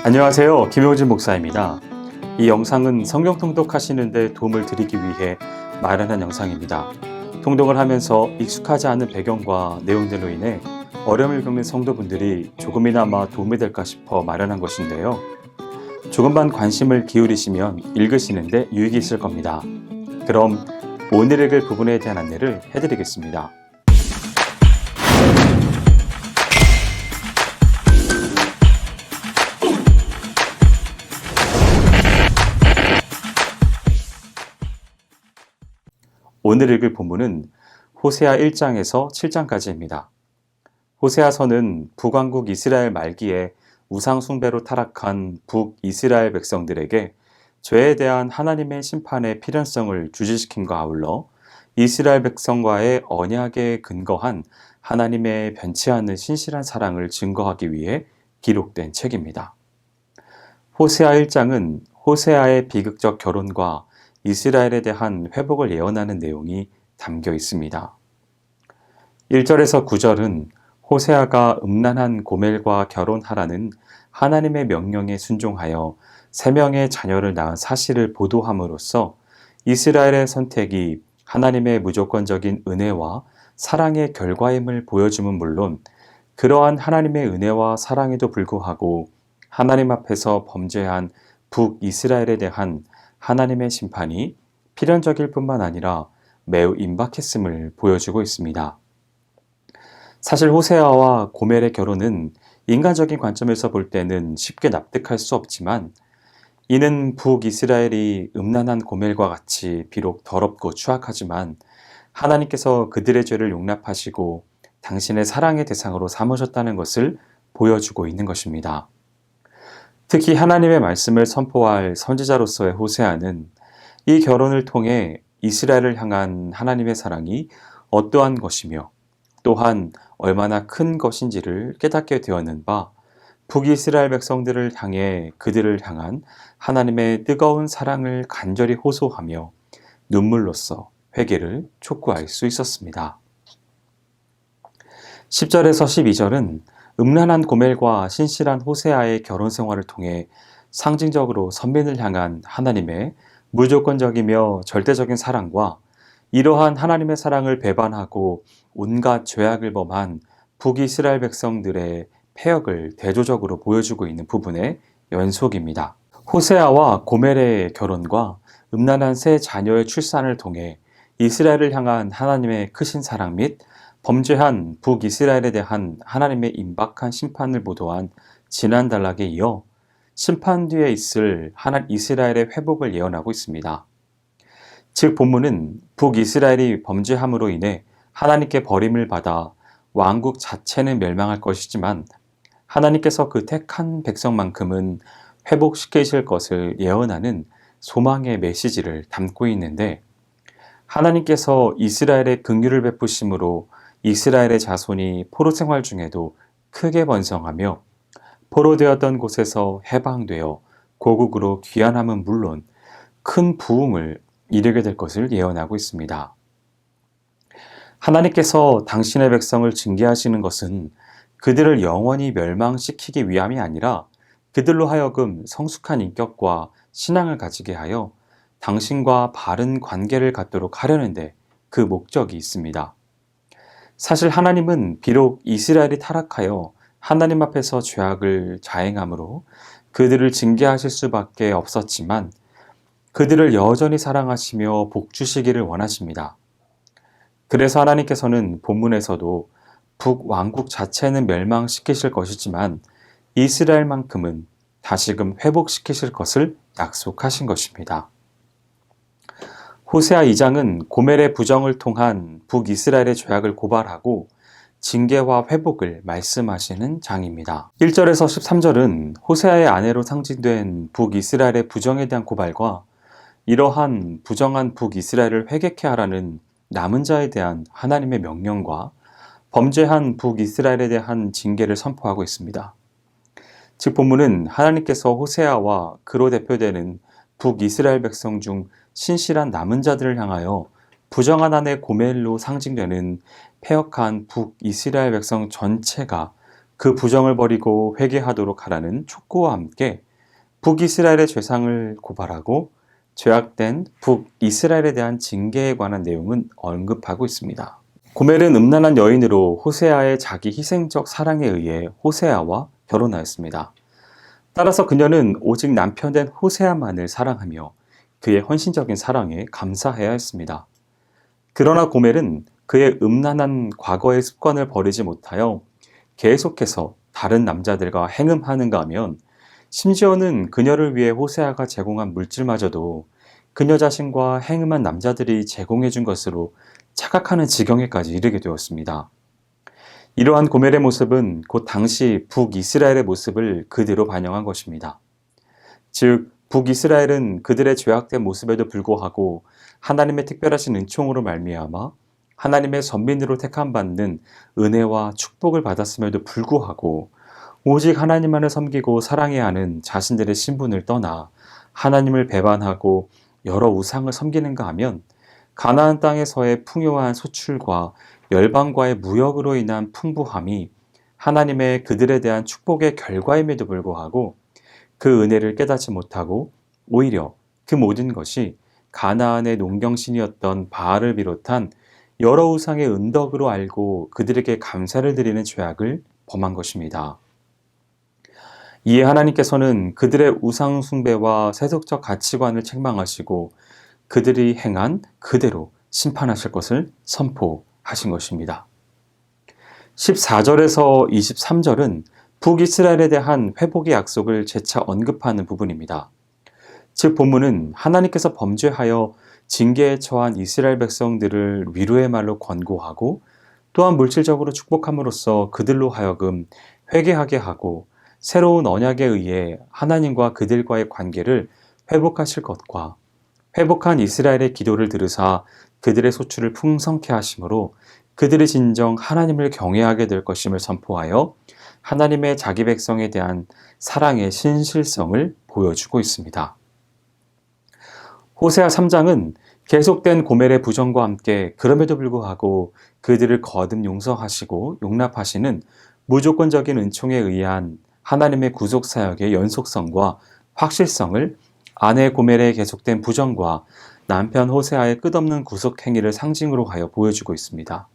안녕하세요. 김용진 목사입니다. 이 영상은 성경 통독하시는 데 도움을 드리기 위해 마련한 영상입니다. 통독을 하면서 익숙하지 않은 배경과 내용들로 인해 어려움을 겪는 성도분들이 조금이나마 도움이 될까 싶어 마련한 것인데요. 조금만 관심을 기울이시면 읽으시는데 유익이 있을 겁니다. 그럼 오늘 읽을 부분에 대한 안내를 해드리겠습니다. 오늘 읽을 본문은 호세아 1장에서 7장까지입니다. 호세아서는 북왕국 이스라엘 말기에 우상 숭배로 타락한 북이스라엘 백성들에게 죄에 대한 하나님의 심판의 필연성을 주지시킴과 아울러 이스라엘 백성과의 언약에 근거한 하나님의 변치 않는 신실한 사랑을 증거하기 위해 기록된 책입니다. 호세아 1장은 호세아의 비극적 결혼과 이스라엘에 대한 회복을 예언하는 내용이 담겨 있습니다. 1절에서 9절은 호세아가 음란한 고멜과 결혼하라는 하나님의 명령에 순종하여 3명의 자녀를 낳은 사실을 보도함으로써 이스라엘의 선택이 하나님의 무조건적인 은혜와 사랑의 결과임을 보여줌은 물론 그러한 하나님의 은혜와 사랑에도 불구하고 하나님 앞에서 범죄한 북이스라엘에 대한 하나님의 심판이 필연적일 뿐만 아니라 매우 임박했음을 보여주고 있습니다. 사실 호세아와 고멜의 결혼은 인간적인 관점에서 볼 때는 쉽게 납득할 수 없지만 이는 북이스라엘이 음란한 고멜과 같이 비록 더럽고 추악하지만 하나님께서 그들의 죄를 용납하시고 당신의 사랑의 대상으로 삼으셨다는 것을 보여주고 있는 것입니다. 특히 하나님의 말씀을 선포할 선지자로서의 호세아는 이 결혼을 통해 이스라엘을 향한 하나님의 사랑이 어떠한 것이며 또한 얼마나 큰 것인지를 깨닫게 되었는 바 북이스라엘 백성들을 향해 그들을 향한 하나님의 뜨거운 사랑을 간절히 호소하며 눈물로써 회개를 촉구할 수 있었습니다. 10절에서 12절은 음란한 고멜과 신실한 호세아의 결혼 생활을 통해 상징적으로 선민을 향한 하나님의 무조건적이며 절대적인 사랑과 이러한 하나님의 사랑을 배반하고 온갖 죄악을 범한 북이스라엘 백성들의 패역을 대조적으로 보여주고 있는 부분의 연속입니다. 호세아와 고멜의 결혼과 음란한 세 자녀의 출산을 통해 이스라엘을 향한 하나님의 크신 사랑 및 범죄한 북이스라엘에 대한 하나님의 임박한 심판을 보도한 지난 단락에 이어 심판 뒤에 있을 이스라엘의 회복을 예언하고 있습니다. 즉 본문은 북이스라엘이 범죄함으로 인해 하나님께 버림을 받아 왕국 자체는 멸망할 것이지만 하나님께서 그 택한 백성만큼은 회복시키실 것을 예언하는 소망의 메시지를 담고 있는데 하나님께서 이스라엘의 긍휼을 베푸심으로 이스라엘의 자손이 포로 생활 중에도 크게 번성하며 포로되었던 곳에서 해방되어 고국으로 귀환함은 물론 큰 부흥을 이루게 될 것을 예언하고 있습니다. 하나님께서 당신의 백성을 징계하시는 것은 그들을 영원히 멸망시키기 위함이 아니라 그들로 하여금 성숙한 인격과 신앙을 가지게 하여 당신과 바른 관계를 갖도록 하려는데 그 목적이 있습니다. 사실 하나님은 비록 이스라엘이 타락하여 하나님 앞에서 죄악을 자행함으로 그들을 징계하실 수밖에 없었지만 그들을 여전히 사랑하시며 복 주시기를 원하십니다. 그래서 하나님께서는 본문에서도 북왕국 자체는 멸망시키실 것이지만 이스라엘만큼은 다시금 회복시키실 것을 약속하신 것입니다. 호세아 2장은 고멜의 부정을 통한 북이스라엘의 죄악을 고발하고 징계와 회복을 말씀하시는 장입니다. 1절에서 13절은 호세아의 아내로 상징된 북이스라엘의 부정에 대한 고발과 이러한 부정한 북이스라엘을 회개케 하라는 남은 자에 대한 하나님의 명령과 범죄한 북이스라엘에 대한 징계를 선포하고 있습니다. 즉 본문은 하나님께서 호세아와 그로 대표되는 북이스라엘 백성 중 신실한 남은 자들을 향하여 부정한 아내 고멜로 상징되는 패역한 북이스라엘 백성 전체가 그 부정을 버리고 회개하도록 하라는 촉구와 함께 북이스라엘의 죄상을 고발하고 죄악된 북이스라엘에 대한 징계에 관한 내용은 언급하고 있습니다. 고멜은 음란한 여인으로 호세아의 자기 희생적 사랑에 의해 호세아와 결혼하였습니다. 따라서 그녀는 오직 남편된 호세아만을 사랑하며 그의 헌신적인 사랑에 감사해야 했습니다. 그러나 고멜은 그의 음란한 과거의 습관을 버리지 못하여 계속해서 다른 남자들과 행음하는가 하면 심지어는 그녀를 위해 호세아가 제공한 물질마저도 그녀 자신과 행음한 남자들이 제공해 준 것으로 착각하는 지경에까지 이르게 되었습니다. 이러한 고멜의 모습은 곧 당시 북이스라엘의 모습을 그대로 반영한 것입니다. 즉, 북이스라엘은 그들의 죄악된 모습에도 불구하고 하나님의 특별하신 은총으로 말미암아 하나님의 선민으로 택함받는 은혜와 축복을 받았음에도 불구하고 오직 하나님만을 섬기고 사랑해야 하는 자신들의 신분을 떠나 하나님을 배반하고 여러 우상을 섬기는가 하면 가나안 땅에서의 풍요한 소출과 열방과의 무역으로 인한 풍부함이 하나님의 그들에 대한 축복의 결과임에도 불구하고 그 은혜를 깨닫지 못하고 오히려 그 모든 것이 가나안의 농경신이었던 바알을 비롯한 여러 우상의 은덕으로 알고 그들에게 감사를 드리는 죄악을 범한 것입니다. 이에 하나님께서는 그들의 우상 숭배와 세속적 가치관을 책망하시고 그들이 행한 그대로 심판하실 것을 선포하신 것입니다. 14절에서 23절은 북이스라엘에 대한 회복의 약속을 재차 언급하는 부분입니다. 즉 본문은 하나님께서 범죄하여 징계에 처한 이스라엘 백성들을 위로의 말로 권고하고 또한 물질적으로 축복함으로써 그들로 하여금 회개하게 하고 새로운 언약에 의해 하나님과 그들과의 관계를 회복하실 것과 회복한 이스라엘의 기도를 들으사 그들의 소출을 풍성케 하심으로 그들이 진정 하나님을 경외하게 될 것임을 선포하여 하나님의 자기 백성에 대한 사랑의 신실성을 보여주고 있습니다. 호세아 3장은 계속된 고멜의 부정과 함께 그럼에도 불구하고 그들을 거듭 용서하시고 용납하시는 무조건적인 은총에 의한 하나님의 구속 사역의 연속성과 확실성을 아내 고멜의 계속된 부정과 남편 호세아의 끝없는 구속 행위를 상징으로 하여 보여주고 있습니다.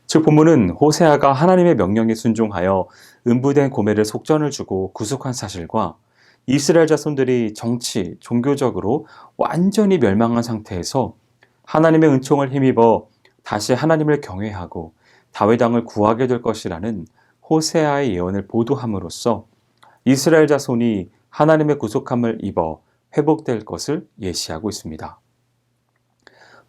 즉 본문은 호세아가 하나님의 명령에 순종하여 음부된 고멜을 속전을 주고 구속한 사실과 이스라엘 자손들이 정치, 종교적으로 완전히 멸망한 상태에서 하나님의 은총을 힘입어 다시 하나님을 경외하고 다윗 왕을 구하게 될 것이라는 호세아의 예언을 보도함으로써 이스라엘 자손이 하나님의 구속함을 입어 회복될 것을 예시하고 있습니다.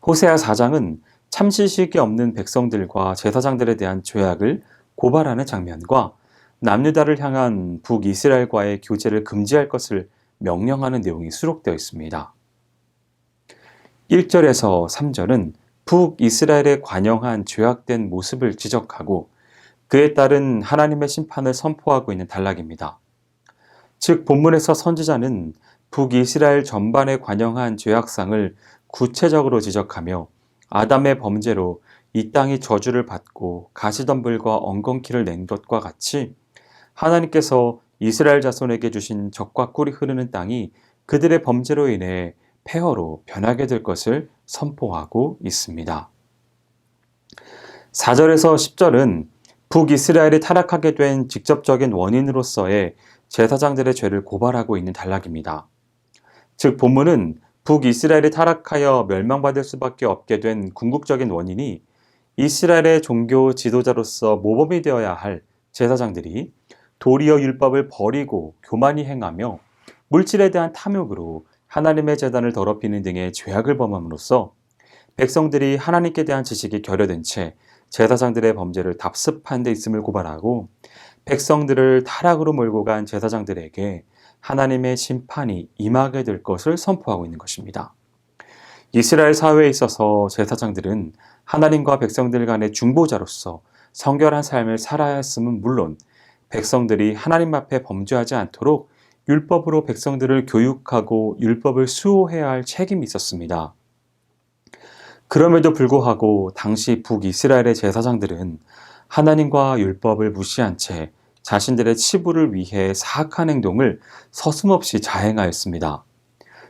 호세아 4장은 참지식이 없는 백성들과 제사장들에 대한 죄악을 고발하는 장면과 남유다를 향한 북이스라엘과의 교제를 금지할 것을 명령하는 내용이 수록되어 있습니다. 1절에서 3절은 북이스라엘의 관영한 죄악된 모습을 지적하고 그에 따른 하나님의 심판을 선포하고 있는 단락입니다. 즉 본문에서 선지자는 북이스라엘 전반에 관영한 죄악상을 구체적으로 지적하며 아담의 범죄로 이 땅이 저주를 받고 가시덤불과 엉겅퀴를 낸 것과 같이 하나님께서 이스라엘 자손에게 주신 젖과 꿀이 흐르는 땅이 그들의 범죄로 인해 폐허로 변하게 될 것을 선포하고 있습니다. 4절에서 10절은 북이스라엘이 타락하게 된 직접적인 원인으로서의 제사장들의 죄를 고발하고 있는 단락입니다. 즉 본문은 북이스라엘이 타락하여 멸망받을 수밖에 없게 된 궁극적인 원인이 이스라엘의 종교 지도자로서 모범이 되어야 할 제사장들이 도리어 율법을 버리고 교만히 행하며 물질에 대한 탐욕으로 하나님의 제단을 더럽히는 등의 죄악을 범함으로써 백성들이 하나님께 대한 지식이 결여된 채 제사장들의 범죄를 답습한 데 있음을 고발하고 백성들을 타락으로 몰고 간 제사장들에게 하나님의 심판이 임하게 될 것을 선포하고 있는 것입니다. 이스라엘 사회에 있어서 제사장들은 하나님과 백성들 간의 중보자로서 성결한 삶을 살아야 했음은 물론 백성들이 하나님 앞에 범죄하지 않도록 율법으로 백성들을 교육하고 율법을 수호해야 할 책임이 있었습니다. 그럼에도 불구하고 당시 북이스라엘의 제사장들은 하나님과 율법을 무시한 채 자신들의 치부를 위해 사악한 행동을 서슴없이 자행하였습니다.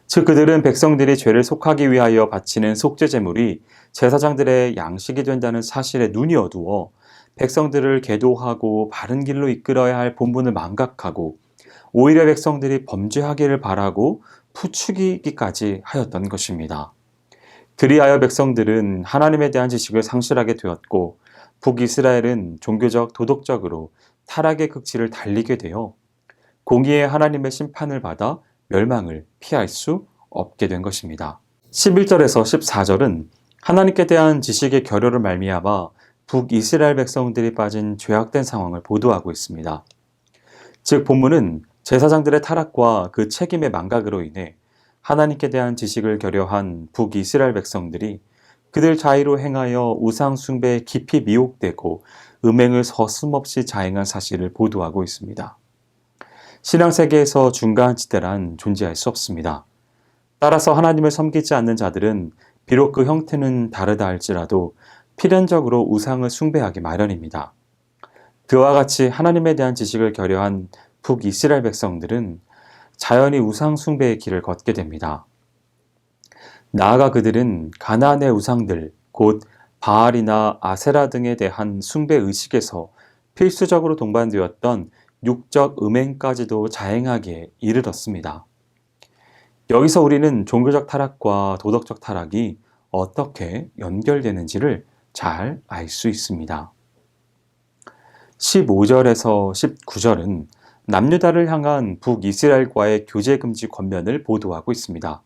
즉 그들은 백성들이 죄를 속하기 위하여 바치는 속죄 제물이 제사장들의 양식이 된다는 사실에 눈이 어두워 백성들을 계도하고 바른 길로 이끌어야 할 본분을 망각하고 오히려 백성들이 범죄하기를 바라고 부추기기까지 하였던 것입니다. 그리하여 백성들은 하나님에 대한 지식을 상실하게 되었고 북이스라엘은 종교적 도덕적으로 타락의 극치를 달리게 되어 공의의 하나님의 심판을 받아 멸망을 피할 수 없게 된 것입니다. 11절에서 14절은 하나님께 대한 지식의 결여를 말미암아 북이스라엘 백성들이 빠진 죄악된 상황을 보도하고 있습니다. 즉 본문은 제사장들의 타락과 그 책임의 망각으로 인해 하나님께 대한 지식을 결여한 북이스라엘 백성들이 그들 자의로 행하여 우상 숭배에 깊이 미혹되고 음행을 서슴없이 자행한 사실을 보도하고 있습니다. 신앙세계에서 중간 지대란 존재할 수 없습니다. 따라서 하나님을 섬기지 않는 자들은 비록 그 형태는 다르다 할지라도 필연적으로 우상을 숭배하기 마련입니다. 그와 같이 하나님에 대한 지식을 결여한 북이스라엘 백성들은 자연히 우상 숭배의 길을 걷게 됩니다. 나아가 그들은 가나안의 우상들, 곧 바알이나 아세라 등에 대한 숭배 의식에서 필수적으로 동반되었던 육적 음행까지도 자행하기에 이르렀습니다. 여기서 우리는 종교적 타락과 도덕적 타락이 어떻게 연결되는지를 잘 알 수 있습니다. 15절에서 19절은 남유다를 향한 북이스라엘과의 교제 금지 권면을 보도하고 있습니다.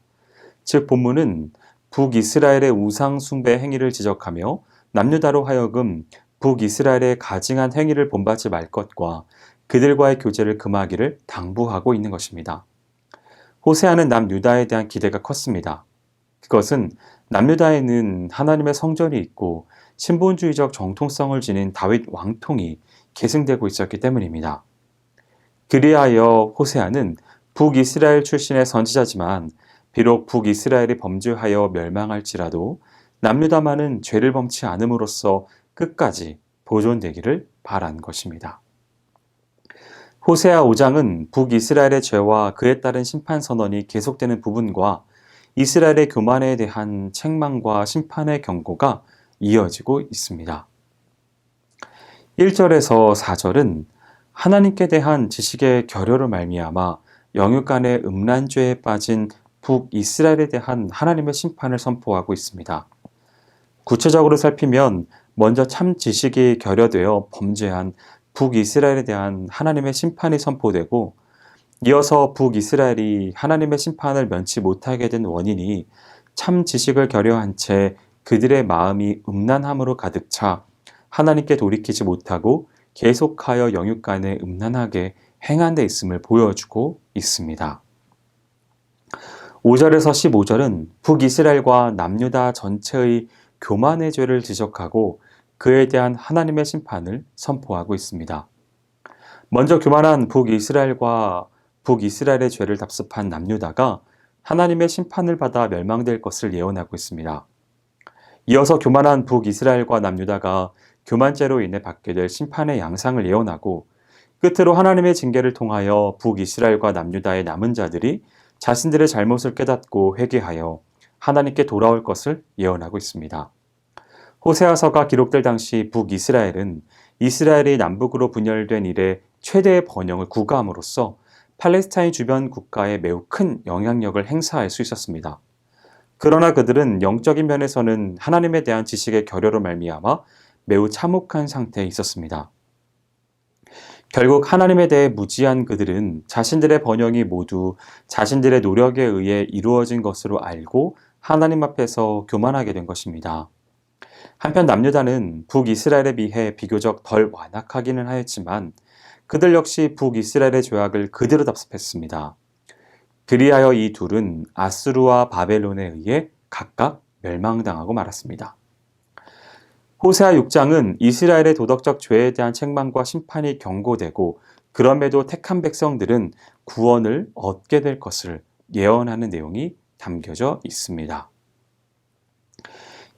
즉 본문은 북이스라엘의 우상 숭배 행위를 지적하며 남유다로 하여금 북이스라엘의 가증한 행위를 본받지 말 것과 그들과의 교제를 금하기를 당부하고 있는 것입니다. 호세아는 남유다에 대한 기대가 컸습니다. 그것은 남유다에는 하나님의 성전이 있고 신본주의적 정통성을 지닌 다윗 왕통이 계승되고 있었기 때문입니다. 그리하여 호세아는 북이스라엘 출신의 선지자지만 비록 북이스라엘이 범죄하여 멸망할지라도 남유다만은 죄를 범치 않음으로써 끝까지 보존되기를 바란 것입니다. 호세아 5장은 북이스라엘의 죄와 그에 따른 심판 선언이 계속되는 부분과 이스라엘의 교만에 대한 책망과 심판의 경고가 이어지고 있습니다. 1절에서 4절은 하나님께 대한 지식의 결여로 말미암아 영육간의 음란죄에 빠진 북이스라엘에 대한 하나님의 심판을 선포하고 있습니다. 구체적으로 살피면 먼저 참 지식이 결여되어 범죄한 북이스라엘에 대한 하나님의 심판이 선포되고 이어서 북이스라엘이 하나님의 심판을 면치 못하게 된 원인이 참 지식을 결여한 채 그들의 마음이 음란함으로 가득 차 하나님께 돌이키지 못하고 계속하여 영육간에 음란하게 행한 데 있음을 보여주고 있습니다. 5절에서 15절은 북이스라엘과 남유다 전체의 교만의 죄를 지적하고 그에 대한 하나님의 심판을 선포하고 있습니다. 먼저 교만한 북이스라엘과 북이스라엘의 죄를 답습한 남유다가 하나님의 심판을 받아 멸망될 것을 예언하고 있습니다. 이어서 교만한 북이스라엘과 남유다가 교만죄로 인해 받게 될 심판의 양상을 예언하고 끝으로 하나님의 징계를 통하여 북이스라엘과 남유다의 남은 자들이 자신들의 잘못을 깨닫고 회개하여 하나님께 돌아올 것을 예언하고 있습니다. 호세아서가 기록될 당시 북이스라엘은 이스라엘이 남북으로 분열된 이래 최대의 번영을 구가함으로써 팔레스타인 주변 국가에 매우 큰 영향력을 행사할 수 있었습니다. 그러나 그들은 영적인 면에서는 하나님에 대한 지식의 결여로 말미암아 매우 참혹한 상태에 있었습니다. 결국 하나님에 대해 무지한 그들은 자신들의 번영이 모두 자신들의 노력에 의해 이루어진 것으로 알고 하나님 앞에서 교만하게 된 것입니다. 한편 남유다는 북이스라엘에 비해 비교적 덜 완악하기는 하였지만 그들 역시 북이스라엘의 죄악을 그대로 답습했습니다. 그리하여 이 둘은 아수르와 바벨론에 의해 각각 멸망당하고 말았습니다. 호세아 6장은 이스라엘의 도덕적 죄에 대한 책망과 심판이 경고되고 그럼에도 택한 백성들은 구원을 얻게 될 것을 예언하는 내용이 담겨져 있습니다.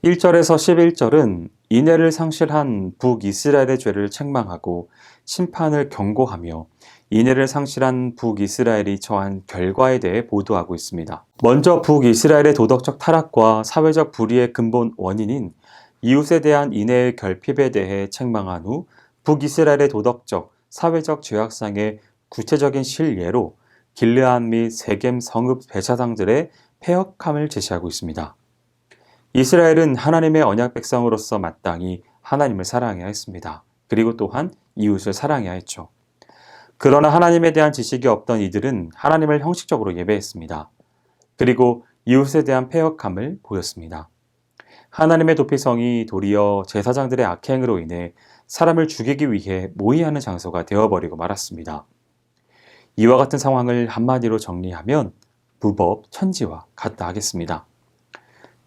1절에서 11절은 인애를 상실한 북이스라엘의 죄를 책망하고 심판을 경고하며 인애를 상실한 북이스라엘이 처한 결과에 대해 보도하고 있습니다. 먼저 북이스라엘의 도덕적 타락과 사회적 불의의 근본 원인인 이웃에 대한 인애의 결핍에 대해 책망한 후 북이스라엘의 도덕적, 사회적 죄악상의 구체적인 실예로 길르앗 및 세겜 성읍 배사장들의 패역함을 제시하고 있습니다. 이스라엘은 하나님의 언약 백성으로서 마땅히 하나님을 사랑해야 했습니다. 그리고 또한 이웃을 사랑해야 했죠. 그러나 하나님에 대한 지식이 없던 이들은 하나님을 형식적으로 예배했습니다. 그리고 이웃에 대한 패역함을 보였습니다. 하나님의 도피성이 도리어 제사장들의 악행으로 인해 사람을 죽이기 위해 모의하는 장소가 되어버리고 말았습니다. 이와 같은 상황을 한마디로 정리하면 무법 천지와 같다 하겠습니다.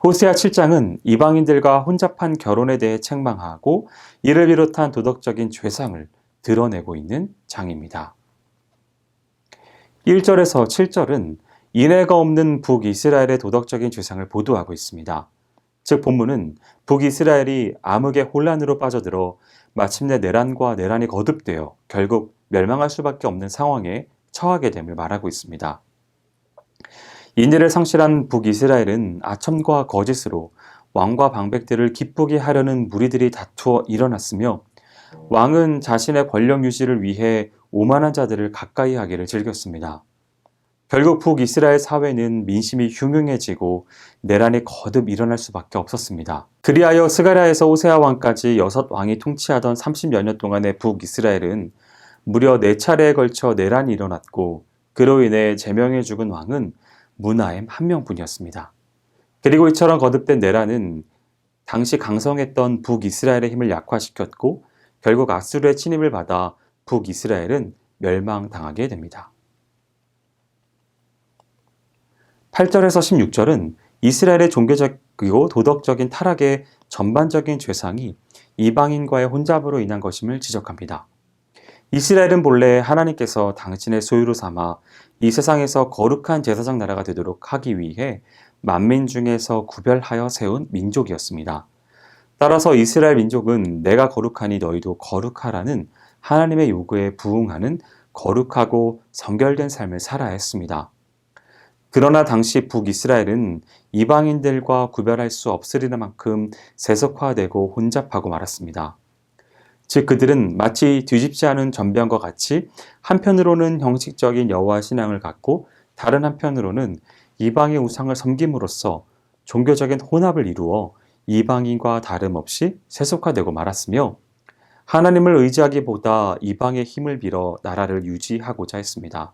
호세아 7장은 이방인들과 혼잡한 결혼에 대해 책망하고 이를 비롯한 도덕적인 죄상을 드러내고 있는 장입니다. 1절에서 7절은 인애가 없는 북이스라엘의 도덕적인 죄상을 보도하고 있습니다. 즉 본문은 북이스라엘이 암흑의 혼란으로 빠져들어 마침내 내란과 내란이 거듭되어 결국 멸망할 수밖에 없는 상황에 처하게 됨을 말하고 있습니다. 인애를 상실한 북이스라엘은 아첨과 거짓으로 왕과 방백들을 기쁘게 하려는 무리들이 다투어 일어났으며 왕은 자신의 권력 유지를 위해 오만한 자들을 가까이 하기를 즐겼습니다. 결국 북이스라엘 사회는 민심이 흉흉해지고 내란이 거듭 일어날 수밖에 없었습니다. 그리하여 스가랴에서 호세아 왕까지 6왕이 통치하던 30여 년 동안의 북이스라엘은 무려 4차례에 걸쳐 내란이 일어났고 그로 인해 제명해 죽은 왕은 문하엠 한 명뿐이었습니다. 그리고 이처럼 거듭된 내란은 당시 강성했던 북이스라엘의 힘을 약화시켰고 결국 아수르의 침입을 받아 북이스라엘은 멸망당하게 됩니다. 8절에서 16절은 이스라엘의 종교적이고 도덕적인 타락의 전반적인 죄상이 이방인과의 혼잡으로 인한 것임을 지적합니다. 이스라엘은 본래 하나님께서 당신의 소유로 삼아 이 세상에서 거룩한 제사장 나라가 되도록 하기 위해 만민 중에서 구별하여 세운 민족이었습니다. 따라서 이스라엘 민족은 내가 거룩하니 너희도 거룩하라는 하나님의 요구에 부응하는 거룩하고 성결된 삶을 살아야 했습니다. 그러나 당시 북이스라엘은 이방인들과 구별할 수 없으리는 만큼 세속화되고 혼잡하고 말았습니다. 즉 그들은 마치 뒤집지 않은 전병과 같이 한편으로는 형식적인 여호와 신앙을 갖고 다른 한편으로는 이방의 우상을 섬김으로써 종교적인 혼합을 이루어 이방인과 다름없이 세속화되고 말았으며 하나님을 의지하기보다 이방의 힘을 빌어 나라를 유지하고자 했습니다.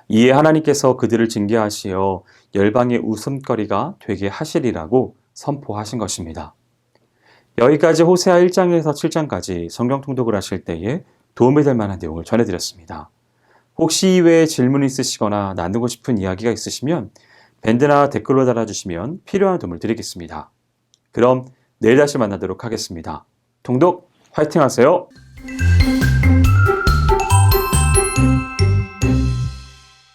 이에 하나님께서 그들을 징계하시어 열방의 웃음거리가 되게 하시리라고 선포하신 것입니다. 여기까지 호세아 1장에서 7장까지 성경 통독을 하실 때에 도움이 될 만한 내용을 전해드렸습니다. 혹시 이외에 질문이 있으시거나 나누고 싶은 이야기가 있으시면 밴드나 댓글로 달아주시면 필요한 도움을 드리겠습니다. 그럼 내일 다시 만나도록 하겠습니다. 통독 화이팅 하세요!